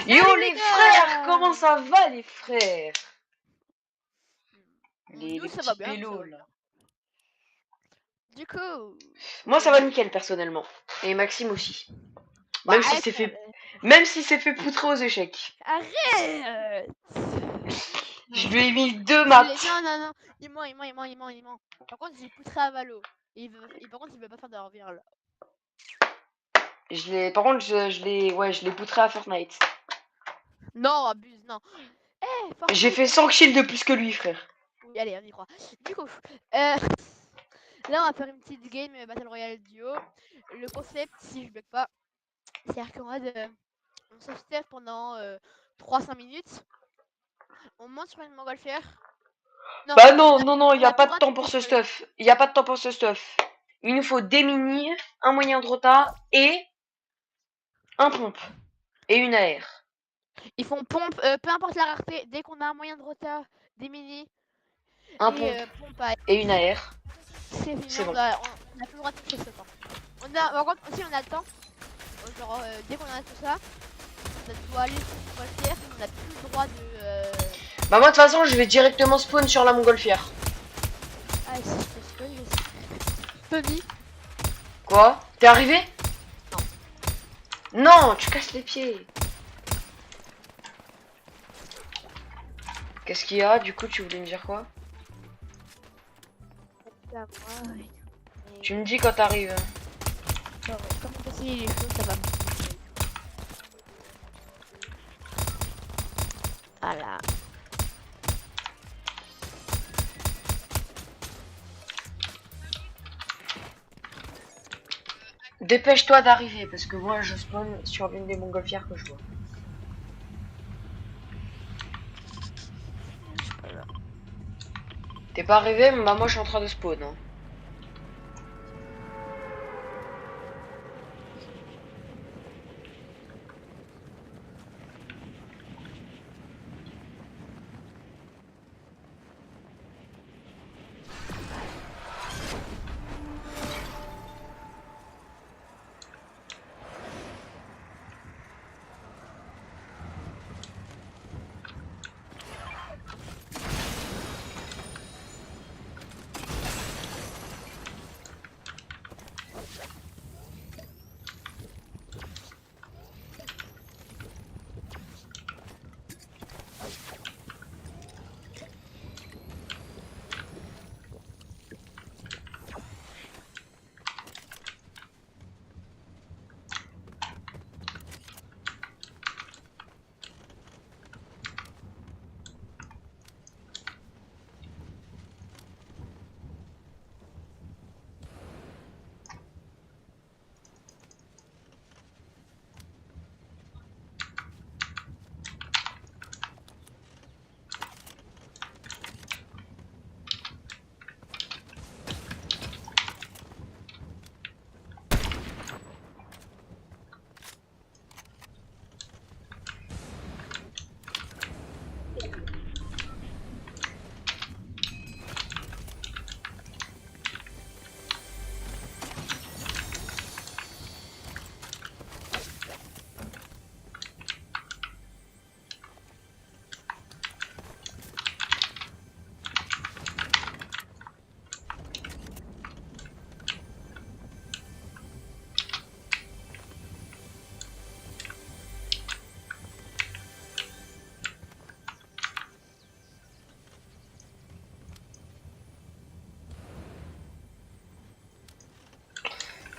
Yo les frères, comment ça va les frères? Les Nous, ça petits va bien, pélos là. Du coup... Moi ça va nickel personnellement. Et Maxime aussi. Bah, Même si c'est fait. Même si c'est fait poutrer aux échecs. Arrête. Je lui ai mis 2 maths. Non, il ment. Par contre, j'ai poutré à Valo. Et par contre, il veut pas faire de revient là. Par contre, je l'ai poutré à Fortnite. Non, abuse, non. J'ai fait 100 kills de plus que lui, frère. Oui, allez, on y croit. Du coup, là, on va faire une petite game Battle Royale duo. Le concept, si je bug pas, c'est qu'on on se step pendant 3-5 minutes. On monte sur une montgolfière. Non, bah non, il n'y a pas de temps pour ce stuff. Il n'y a pas de temps pour ce stuff. Il nous faut des mini, un moyen de rota et un pompe. Et une AR. Ils font pompe, peu importe la rareté, dès qu'on a un moyen de rota, des mini, Un pompe et une AR. C'est bon. On a plus le droit de toucher ce temps. Par contre, aussi on a le temps. Genre, dès qu'on a tout ça, on doit aller sur une montgolfière. On n'a plus le droit de. Bah, moi de toute façon, je vais directement spawn sur la montgolfière. Ah, si je peux spawn, Tony. Quoi? T'es arrivé? Non. Non, tu casses les pieds. Qu'est-ce qu'il y a? Du coup, tu voulais me dire quoi? Tu me dis quand t'arrives. Comme passer les choses, ça va. Voilà. Dépêche-toi d'arriver parce que moi je spawn sur l'une des montgolfières que je vois. T'es pas arrivé? Bah moi je suis en train de spawn. Hein.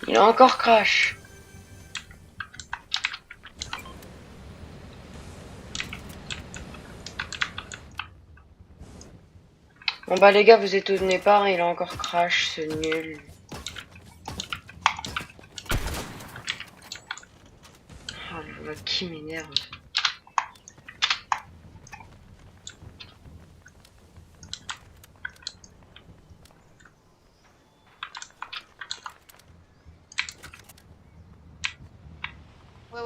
Il a encore crash. Bon bah les gars, vous étonnez pas, il a encore crash, c'est nul. Oh le voix qui m'énerve.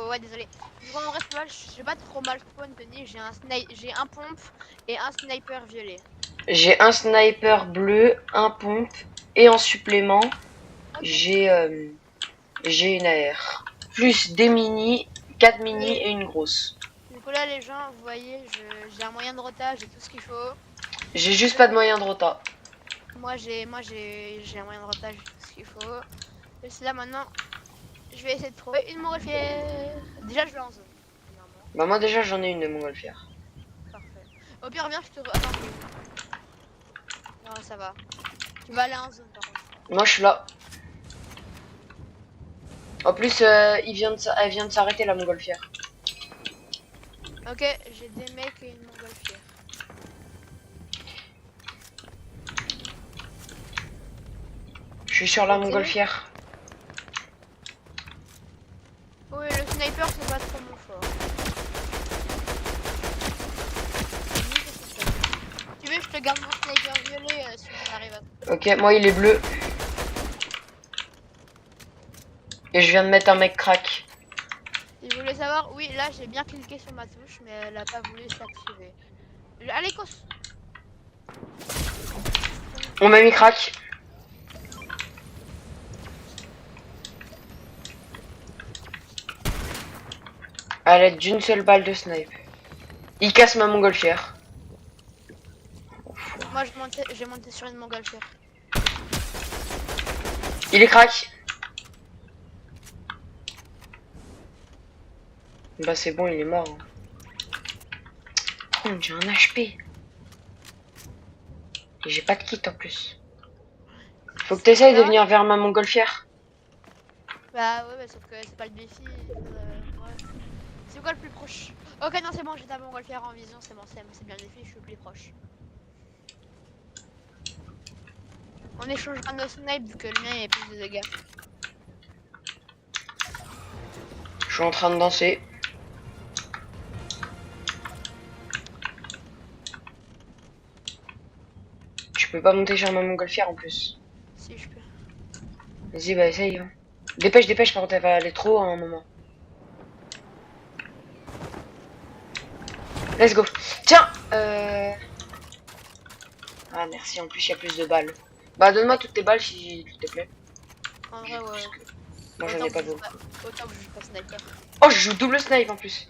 Ouais, désolé. Du coup, en vrai, je vais pas trop mal spawn, Tony. J'ai un pompe et un sniper violet. J'ai un sniper bleu, un pompe et en supplément, j'ai une AR. Plus des mini, 4 mini et une grosse. coup là les gens, vous voyez, j'ai un moyen de rota, j'ai tout ce qu'il faut. J'ai juste pas de moyen de rota. Moi j'ai un moyen de rota, j'ai tout ce qu'il faut. Et c'est là maintenant, je vais essayer de trouver une montgolfière. Déjà je vais en zone, premièrement. Bah moi déjà j'en ai une de montgolfière. Parfait. Au pire viens, je te... Attends, non, ça va. Tu vas aller en zone par contre. Moi je suis là. En plus, elle vient de s'arrêter la montgolfière. Ok, j'ai des mecs et une montgolfière. Je suis sur la Ok. montgolfière. Oui, le sniper c'est pas trop mon fort. Tu veux, je te garde mon sniper violet si on arrive à... Ok, moi il est bleu. Et je viens de mettre un mec crack. Si vous voulez savoir, oui, là j'ai bien cliqué sur ma touche, mais elle a pas voulu s'activer. Allez, cos. On m'a mis crack. À l'aide d'une seule balle de snipe. Il casse ma montgolfière. Moi j'ai monté sur une montgolfière. Il est crack. Bah c'est bon, il est mort. Oh, j'ai un HP. Et j'ai pas de kit en plus. Faut que t'essayes de venir vers ma montgolfière. Bah ouais, bah, sauf que c'est pas le défi. Ouais. C'est quoi le plus proche? Ok, non, c'est bon, j'ai ta montgolfière en vision, c'est bon, c'est bien le défi, je suis le plus proche. On échangera nos snipes vu que le mien est plus de dégâts. Je suis en train de danser. Tu peux pas monter sur ma montgolfière en plus. Si je peux. Vas-y, bah essaye. Hein. Dépêche, dépêche, par contre, elle va aller trop à un moment. Let's go. Tiens Ah merci, en plus il y a plus de balles. Bah donne-moi toutes tes balles s'il te plaît. En vrai, ouais. Moi j'en ai pas beaucoup. Autant que je joue pas sniper. Oh, je joue double snipe en plus.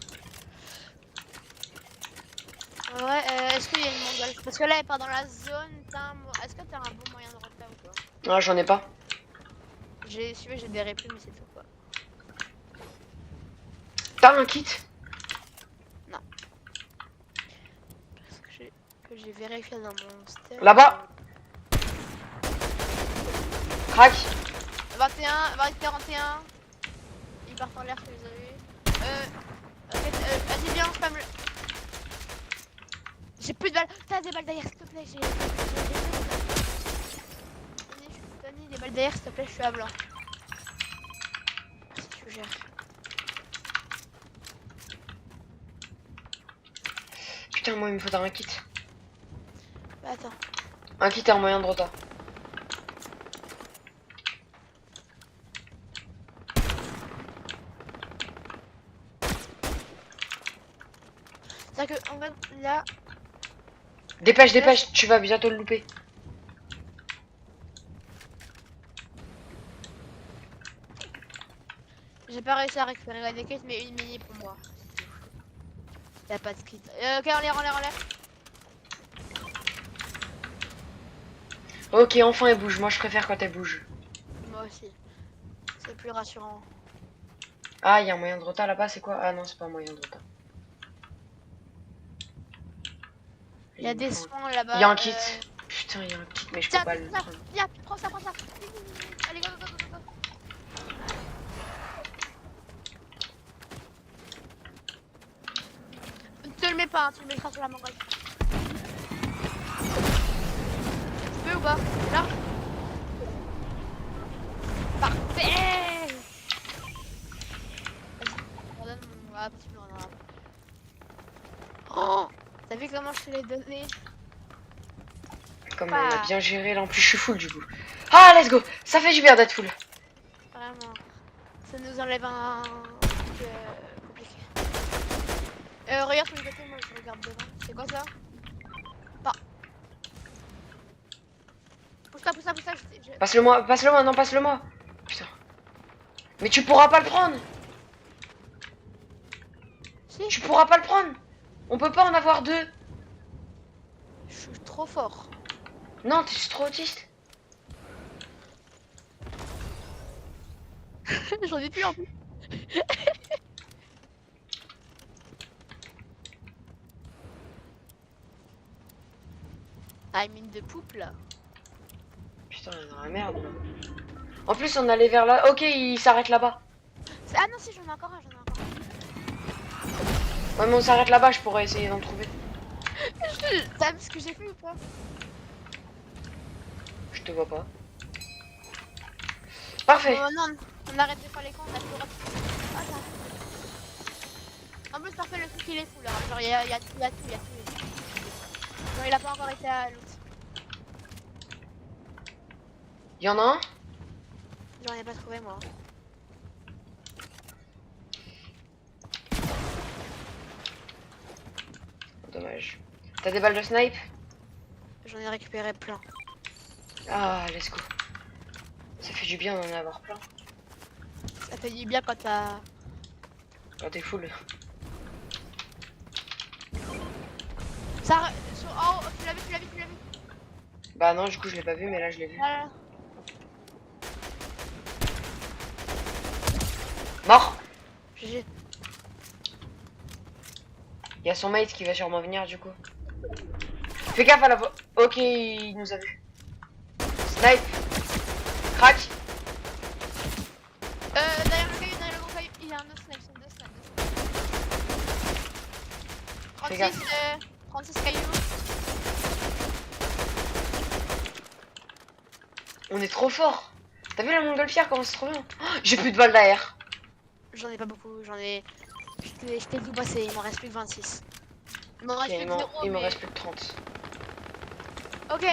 En vrai, est-ce qu'il y a une montgolfière? Parce que là, elle part dans la zone. Est-ce que t'as un bon moyen de rota ou quoi? Ah, j'en ai pas. J'ai des réplis, mais c'est tout quoi. T'as un kit? Non. Parce que j'ai vérifié dans mon step. Là-bas. Crac. 21, 41. Ils partent en l'air, tu les as vus. Ok, vas-y, viens, spam le. J'ai plus de balles. T'as des balles derrière, s'il te plaît. Tony, des balles derrière, s'il te plaît, je suis à blanc. Si tu gères. Putain, moi il me faudra un kit. Bah, attends. Un kit et un moyen de rota. C'est que, en fait, là. Dépêche, dépêche, tu vas bientôt le louper. J'ai pas réussi à récupérer la kit, mais une mini pour moi. Y'a pas de kit. Ok, en l'air, en l'air, en l'air. Ok, enfin elle bouge. Moi je préfère quand elle bouge. Moi aussi. C'est plus rassurant. Ah, il y a un moyen de rota là-bas, c'est quoi? Ah non, c'est pas un moyen de rota. Il y a des soins là-bas. Il y a un kit. Putain, il y a un kit, mais je peux pas le prendre. Viens, prends ça, prends ça. Allez, go, go, go, go, go. Ne te le mets pas, hein, tu le mettras sur la mongole. Tu peux ou pas? Là. Parfait. Vas-y, redonne mon... Ah, tu me redonneras. Oh, t'as vu comment je te l'ai donné? Comme elle a bien géré là, en plus je suis full du coup. Ah, let's go. Ça fait du bien d'être full. Vraiment. Ça nous enlève un truc compliqué. Regarde sur le côté, moi je regarde devant. C'est quoi ça? Pas. Pousse-toi, pousse-toi, pousse-toi. Passe-le moi, non, passe-le moi. Putain. Mais tu pourras pas le prendre. Si, Tu pourras pas le prendre. On peut pas en avoir deux. je suis trop fort. Non, t'es juste trop autiste. J'en ai plus en plus. Ah, mine de poupe là. Putain, on est dans la merde là. En plus, on allait vers là. Ok, il s'arrête là-bas. Ah non, si, j'en ai encore un, j'en ai encore Ouais, mais on s'arrête là-bas, je pourrais essayer d'en trouver. un. T'as vu ce que j'ai fait ou pas? Je te vois pas. Parfait. Oh non, on arrête de faire les cons, on a plus le droit de... Ah, en plus, parfait, le truc il est fou là. Genre, il y a tout, il y a tout, il y a tout. Non, il a pas encore été à l'autre. Il y en a un. J'en ai pas trouvé moi. Dommage. T'as des balles de snipe? J'en ai récupéré plein. Ah, let's go. Ça fait du bien d'en avoir plein. Ça fait du bien quand t'as... Quand t'es full. Ça... Oh, tu l'as vu, tu l'as vu, tu l'as vu. Bah non, du coup, je l'ai pas vu, mais là, je l'ai vu. Voilà. Mort. GG. Il y a son mate qui va sûrement venir, du coup. Fais gaffe à la voix. Ok, il nous a vu. Snipe. Crac. Derrière le caillou, il y a un autre snipe, deux snipes. Fais gaffe. 36 cailloux. On est trop fort. T'as vu la montgolfière, comment c'est trop bien? Oh, j'ai plus de balles d'AR. J'en ai pas beaucoup, j'en ai... Je t'ai tout passé, il m'en reste plus que 26. Il m'en reste Ok, plus que 0, il me mais... reste plus que 30. Ok,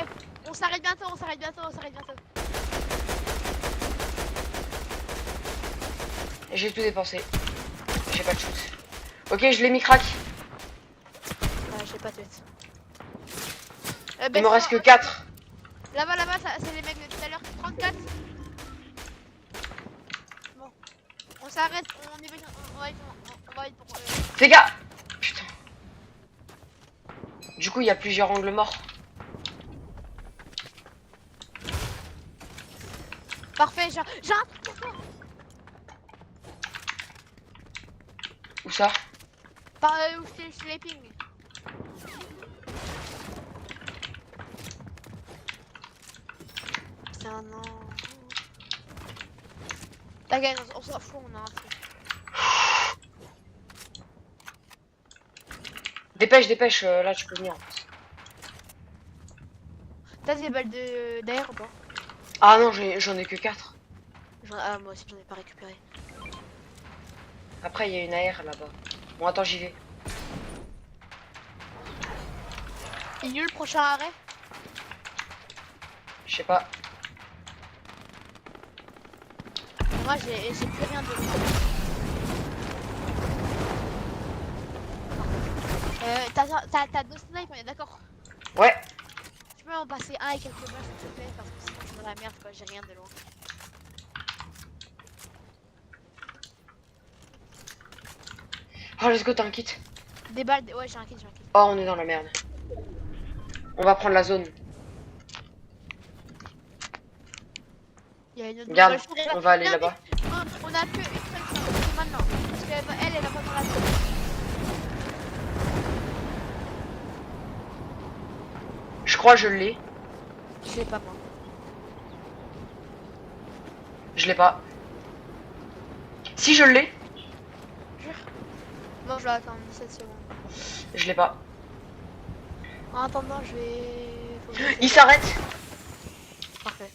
on s'arrête bientôt, on s'arrête bientôt, on s'arrête bientôt. J'ai tout dépensé. J'ai pas de shoot. Ok, je l'ai mis crack. Ouais, j'ai pas de tête. Il me reste que 4. Là-bas, là-bas, c'est les mecs de tout à l'heure. 34. Bon, on s'arrête, on y va, on va être pour... Fais gaffe. Putain. Du coup, il y a plusieurs angles morts. Parfait, j'ai un truc pour toi. Où ça? Par où je te les ping. Putain, non. T'inquiète, on s'en fout, on a un truc. Dépêche, dépêche, là tu peux venir. T'as des balles d'air ou pas? Ah non, j'en ai que 4. Ah, moi aussi, j'en ai pas récupéré. Après, il y a une AR là-bas. Bon, attends, j'y vais. Il est où le prochain arrêt? Je sais pas. Moi, j'ai plus rien de... T'as deux snipes, on est d'accord? Ouais. Tu peux m'en passer un et quelques balles, s'il te plaît, parce que sinon je suis dans la merde, quoi, j'ai rien de loin. Oh, let's go, t'as un kit. Des balles, ouais, j'ai un kit, j'ai un kit. Oh, on est dans la merde. On va prendre la zone. Il y a une autre Regarde, balle, on va aller là-bas. On a que une seule chance, c'est maintenant. Parce qu'elle, elle va pas dans la zone. Je crois que je l'ai. Je sais pas, moi. Je l'ai pas. Si, je l'ai. Jure. Bon, je vais attendre 17 secondes. Je l'ai pas. En attendant, je vais... Faut que je- Il s'arrête. Parfait.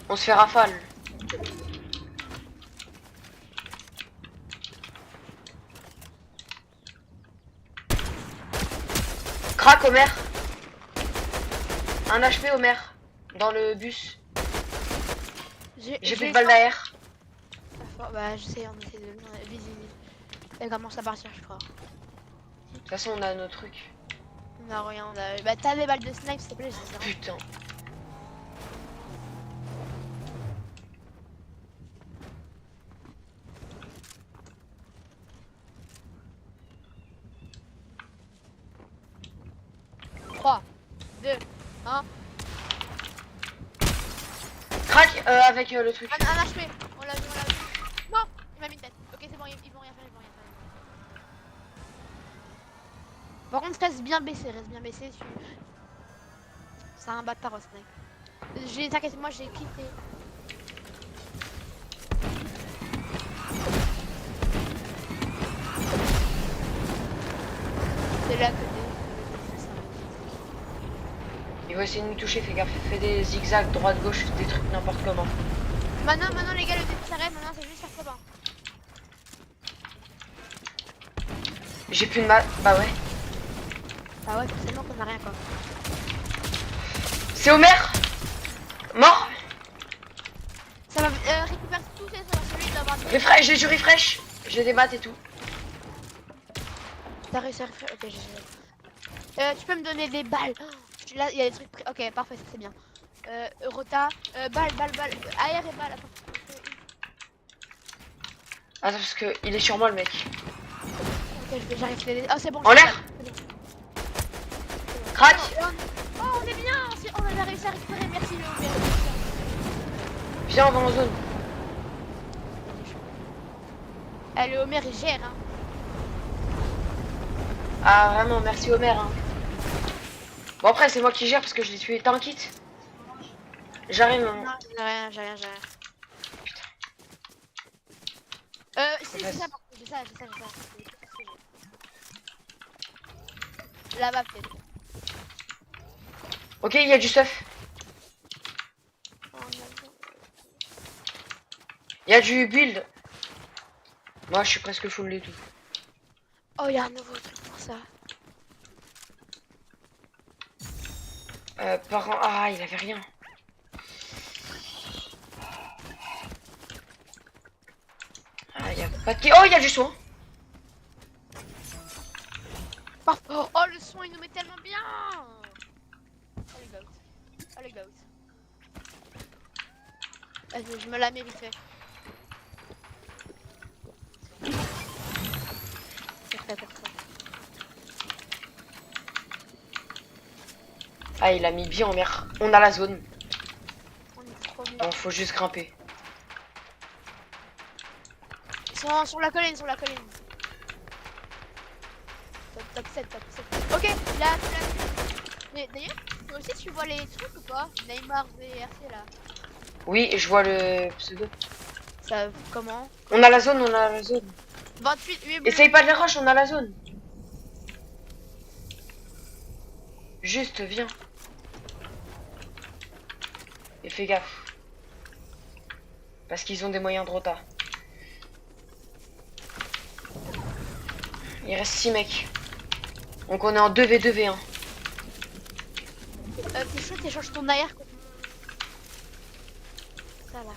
On se fait rafale. Crac, Homer. Un HP, Homer. Dans le bus. J'ai plus de balles d'AR. Bah, je sais, on essaie de... Vite, vite, vite. Elle commence à partir, je crois. De toute façon, on a nos trucs. On a rien, on a... Bah, t'as des balles de snipe, s'il te plaît, je sais. Putain. 2, 1. Crac avec le truc. Un HP. On l'a vu, on l'a vu. Non, il m'a mis une tête. Ok, c'est bon, ils vont rien faire, ils vont rien faire. Par contre, reste bien baissé, C'est un bâtard, Snake. T'inquiète, moi j'ai quitté. C'est là que Il va essayer de nous toucher, fais gaffe. Fais des zigzags, droite-gauche, des trucs n'importe comment. Maintenant les gars, le début s'arrête, maintenant c'est juste faire copain. J'ai plus de mal. Bah ouais. Bah ouais, forcément qu'on a rien quoi. C'est Homer. Mort. Ça va récupérer tout ça va celui d'avoir des... Refresh, j'ai du refresh. J'ai des maths et tout. T'as réussi à refresh. Ok, j'ai... tu peux me donner des balles. Là, il y a des trucs... Ok, parfait, ça c'est bien. Rota, balle. AR et balle, attends. Attends, parce que il est sur moi le mec. Ok, j'arrive. Oh, c'est bon. En l'air. Crac. Oh, on est bien. On a réussi à récupérer. Merci, Léo. Viens, on va en zone. Allez, Homer, il gère. Hein. Ah, vraiment, merci Homer. Hein. Bon, après, c'est moi qui gère parce que je l'ai tué. T'as un kit? J'arrive. Non, j'ai rien. Putain. Si, j'ai ça, par contre. J'ai ça. Là-bas, peut-être. Ok, il y a du stuff. Il y a du build. Moi, je suis presque full et tout. Oh, il y a un nouveau truc pour ça. Par contre, ah, il avait rien. Ah, il y a pas de... Oh, il y a du soin. Oh, le son, il nous met tellement bien. Oh, les goats. Vas-y, je me la mérite. Parfait. Ah, il a mis bien en mer. On a la zone. On est trop bien. Bon, faut juste grimper. Ils sont sur la colline. Top 7. Ok, là. Mais d'ailleurs, toi aussi tu vois les trucs ou pas? Neymar VRC là. Oui, je vois le pseudo. Ça, comment? On a la zone. 28, 8 bleus. Essaye pas de les rush, on a la zone. Juste, viens. Et fais gaffe. Parce qu'ils ont des moyens de rota. Il reste 6 mecs. Donc on est en 2v2v1. T'es chaud, t'échanges ton AR contre ça là.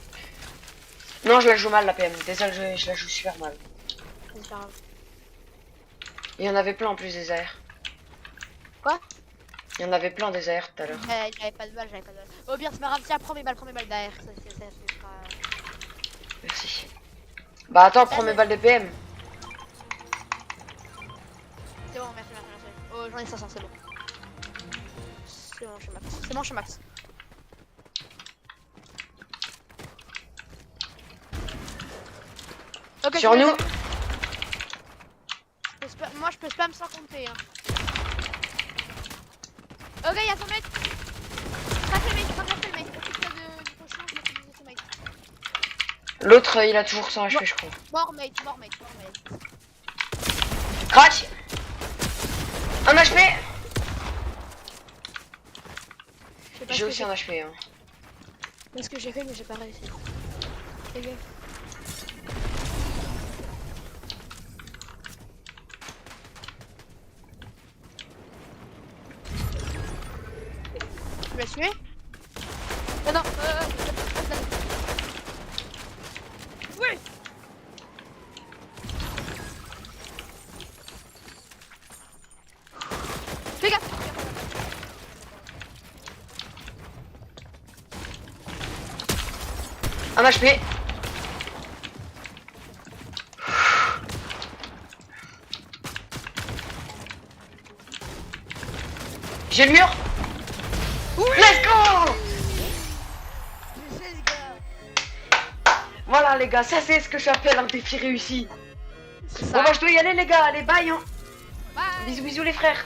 Non, je la joue mal la PM. Désolé, je la joue super mal. C'est pas grave. Il y en avait plein en plus des AR. Quoi? Il y en avait plein des AR tout à l'heure. J'avais pas de balle. Au pire, c'est pas grave, tiens, prends mes balles derrière. Ça sera... Merci. Bah attends, prends mes balles de PM. C'est bon, merci. Oh, j'en ai 500, c'est bon. C'est bon, je suis max. Okay, sur nous. Moi je peux spam sans compter. Hein. Ok, y'a son mec. Crache le mec. Occupe-toi du cochon, je m'occupe de son mec. L'autre, il a toujours 100 HP, je crois. Mort mate. Crash. Un HP. J'ai aussi un HP. Hein. Parce que j'ai fait, mais j'ai pas réussi. Fais gaffe. Tu l'as tué? Non. Oui. Fais gaffe. Un HP. J'ai le mur. Let's go! GG les gars. Voilà les gars, ça c'est ce que j'appelle un défi réussi. C'est Bon ça. bah je dois y aller les gars, allez bye hein. Bye. Bisous bisous les frères.